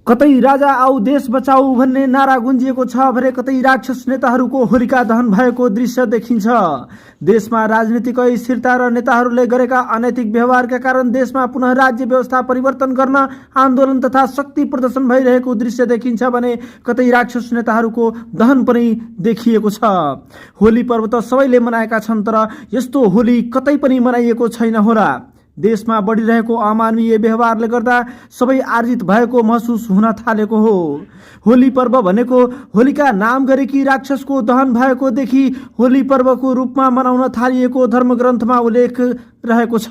कतै राजा आऊ देश बचाऊ भन्ने नारा गुन्जिएको छ भने कतै राक्षस नेताहरूको होलिका दहन भएको दृश्य देखिन्छ। देशमा राजनीतिक स्थिरता र नेताहरूले गरेका अनैतिक व्यवहारका कारण देशमा पुनः राज्य व्यवस्था परिवर्तन गर्न आन्दोलन तथा शक्ति प्रदर्शन भइरहेको दृश्य देखिन्छ भने कतै राक्षस नेताहरूको दहन पनि देखिएको छ। होली पर्व त सबैले मनाएका छन्, तर यस्तो होली कतै पनि मनाइएको छैन होला। देशमा बढिरहेको अमानवीय व्यवहारले गर्दा सबै आर्जित भएको महसुस हुन थालेको हो। होली पर्व भनेको होलिका नाम गरेकी राक्षसको दहन भएकोदेखि होली पर्वको रूपमा मनाउन थालिएको धर्मग्रन्थमा उल्लेख रहेको छ,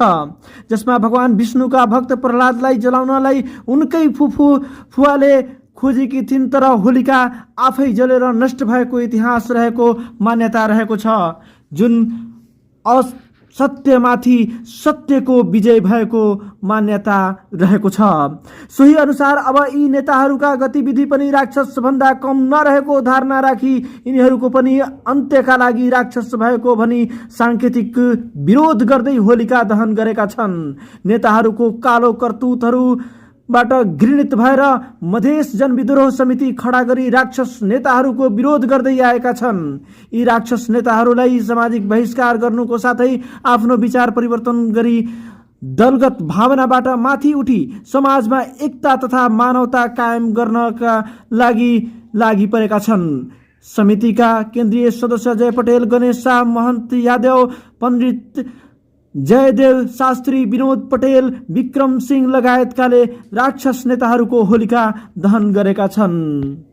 जसमा भगवान विष्णुका भक्त प्रहलादलाई जलाउनलाई उनकै फुवाले खोजेकी थिइन्, तर होलिका आफै जलेर नष्ट भएको इतिहास रहेको मान्यता रहेको छ, जुन सत्यमाथि सत्यको विजय भएको मान्यता रहेको छ। सोही अनुसार अब यी नेताहरूका गतिविधि पनि राक्षस भन्दा कम नरहेको धारणा राखी यिनीहरूको पनि अन्त्यका लागि राक्षस भएको भनी सांकेतिक विरोध गर्दै होलिका दहन गरेका छन्। नेताहरूको कालो करतुतहरूबाट घृणित भएर मधेस जनविद्रोह समिति खडा गरी राक्षस नेताहरूको विरोध गर्दै आएका छन्। यी राक्षस नेताहरूलाई सामाजिक बहिष्कार गर्नुको साथै आफ्नो विचार परिवर्तन गरी दलगत भावनाबाट माथि उठी समाजमा एकता तथा मानवता कायम गर्नका लागि परेका छन्। समितिका केन्द्रीय सदस्य जय पटेल, गणेश शाह, महन्त यादव, पण्डित जयदेव शास्त्री, विनोद पटेल, विक्रम सिंह लगायतकाले राक्षस नेताहरूको होलिका दहन गरेका छन्।